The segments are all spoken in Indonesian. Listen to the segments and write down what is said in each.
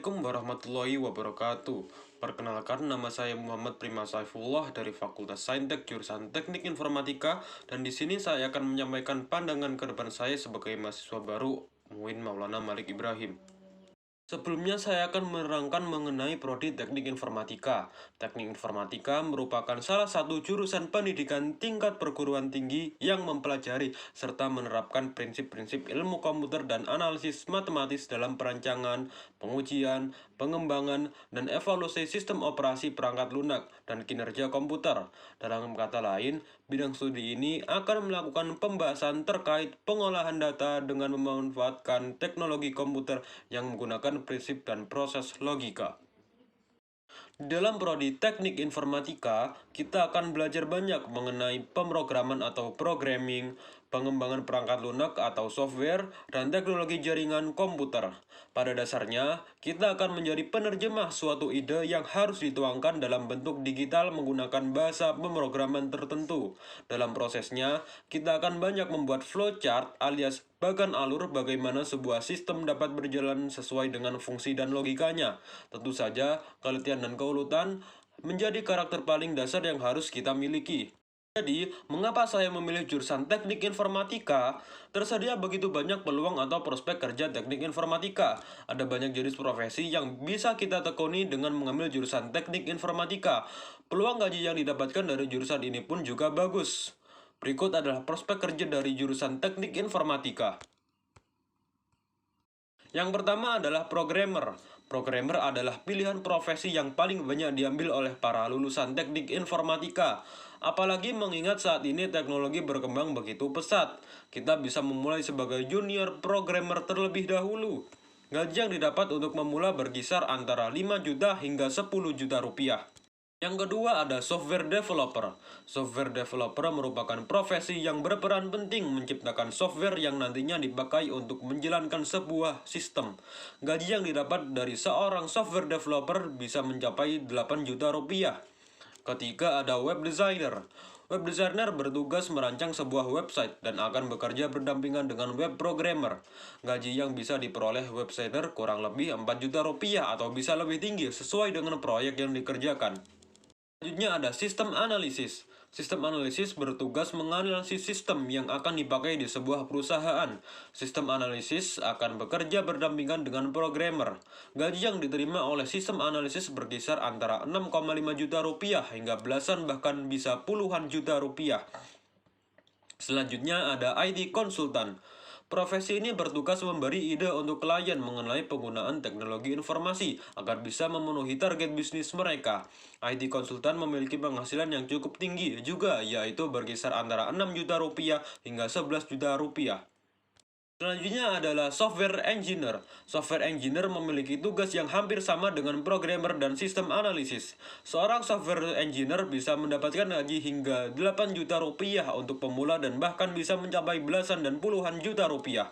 Assalamualaikum warahmatullahi wabarakatuh. Perkenalkan, nama saya Muhammad Prima Saifullah dari Fakultas Saintek jurusan Teknik Informatika, dan di sini saya akan menyampaikan pandangan ke depan saya sebagai mahasiswa baru Muin Maulana Malik Ibrahim. Sebelumnya saya akan menerangkan mengenai prodi Teknik Informatika. Teknik Informatika merupakan salah satu jurusan pendidikan tingkat perguruan tinggi yang mempelajari serta menerapkan prinsip-prinsip ilmu komputer dan analisis matematis dalam perancangan, pengujian, pengembangan, dan evaluasi sistem operasi perangkat lunak dan kinerja komputer. Dalam kata lain, bidang studi ini akan melakukan pembahasan terkait pengolahan data dengan memanfaatkan teknologi komputer yang menggunakan prinsip dan proses logika. Dalam prodi Teknik Informatika, kita akan belajar banyak mengenai pemrograman atau programming, pengembangan perangkat lunak atau software, dan teknologi jaringan komputer. Pada dasarnya, kita akan menjadi penerjemah suatu ide yang harus dituangkan dalam bentuk digital menggunakan bahasa pemrograman tertentu. Dalam prosesnya, kita akan banyak membuat flowchart alias bahkan alur bagaimana sebuah sistem dapat berjalan sesuai dengan fungsi dan logikanya. Tentu saja, keletihan dan keuletan menjadi karakter paling dasar yang harus kita miliki. Jadi, mengapa saya memilih jurusan Teknik Informatika? Tersedia begitu banyak peluang atau prospek kerja Teknik Informatika. Ada banyak jenis profesi yang bisa kita tekuni dengan mengambil jurusan Teknik Informatika. Peluang gaji yang didapatkan dari jurusan ini pun juga bagus. Berikut adalah prospek kerja dari jurusan Teknik Informatika. Yang pertama adalah programmer. Programmer adalah pilihan profesi yang paling banyak diambil oleh para lulusan Teknik Informatika. Apalagi mengingat saat ini teknologi berkembang begitu pesat. Kita bisa memulai sebagai junior programmer terlebih dahulu. Gaji yang didapat untuk memula berkisar antara 5 juta hingga 10 juta rupiah. Yang kedua ada software developer. Software developer merupakan profesi yang berperan penting menciptakan software yang nantinya dipakai untuk menjalankan sebuah sistem. Gaji yang didapat dari seorang software developer bisa mencapai 8 juta rupiah. Ketiga ada web designer. Web designer bertugas merancang sebuah website dan akan bekerja berdampingan dengan web programmer. Gaji yang bisa diperoleh web designer kurang lebih 4 juta rupiah atau bisa lebih tinggi sesuai dengan proyek yang dikerjakan. Selanjutnya ada sistem analisis. Sistem analisis bertugas menganalisis sistem yang akan dipakai di sebuah perusahaan. Sistem analisis akan bekerja berdampingan dengan programmer. Gaji yang diterima oleh sistem analisis berkisar antara 6,5 juta rupiah hingga belasan bahkan bisa puluhan juta rupiah. Selanjutnya ada IT konsultan. Profesi ini bertugas memberi ide untuk klien mengenai penggunaan teknologi informasi agar bisa memenuhi target bisnis mereka. IT konsultan memiliki penghasilan yang cukup tinggi juga, yaitu berkisar antara 6 juta rupiah hingga 11 juta rupiah. Selanjutnya adalah software engineer. Software engineer memiliki tugas yang hampir sama dengan programmer dan sistem analisis. Seorang software engineer bisa mendapatkan gaji hingga 8 juta rupiah untuk pemula dan bahkan bisa mencapai belasan dan puluhan juta rupiah.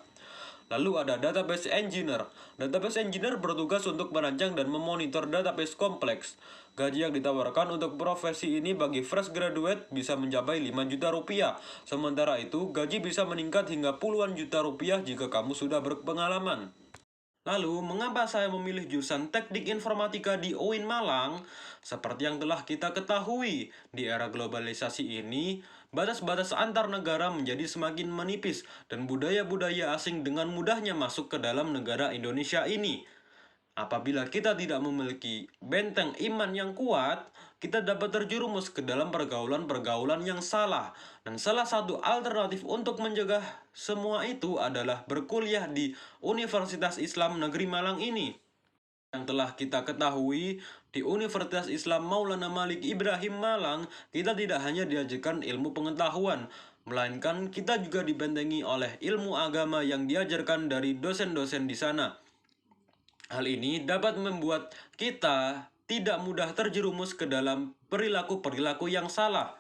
Lalu ada database engineer. Database engineer bertugas untuk merancang dan memonitor database kompleks. Gaji yang ditawarkan untuk profesi ini bagi fresh graduate bisa mencapai 5 juta rupiah. Sementara itu, gaji bisa meningkat hingga puluhan juta rupiah jika kamu sudah berpengalaman. Lalu, mengapa saya memilih jurusan Teknik Informatika di UIN Malang? Seperti yang telah kita ketahui, di era globalisasi ini, batas-batas antar negara menjadi semakin menipis dan budaya-budaya asing dengan mudahnya masuk ke dalam negara Indonesia ini. Apabila kita tidak memiliki benteng iman yang kuat, kita dapat terjerumus ke dalam pergaulan-pergaulan yang salah. Dan salah satu alternatif untuk mencegah semua itu adalah berkuliah di Universitas Islam Negeri Malang ini. Yang telah kita ketahui, di Universitas Islam Maulana Malik Ibrahim Malang, kita tidak hanya diajarkan ilmu pengetahuan, melainkan kita juga dibentengi oleh ilmu agama yang diajarkan dari dosen-dosen di sana. Hal ini dapat membuat kita tidak mudah terjerumus ke dalam perilaku-perilaku yang salah.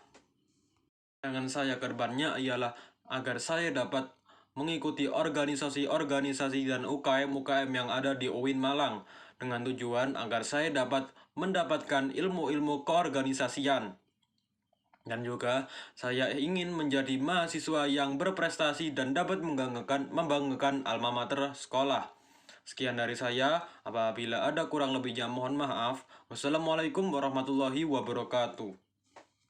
Tantangan saya ke depannya ialah agar saya dapat mengikuti organisasi-organisasi dan UKM-UKM yang ada di UIN Malang dengan tujuan agar saya dapat mendapatkan ilmu-ilmu keorganisasian. Dan juga saya ingin menjadi mahasiswa yang berprestasi dan dapat membanggakan alma mater sekolah. Sekian dari saya, apabila ada kurang lebihnya mohon maaf. Wassalamualaikum warahmatullahi wabarakatuh.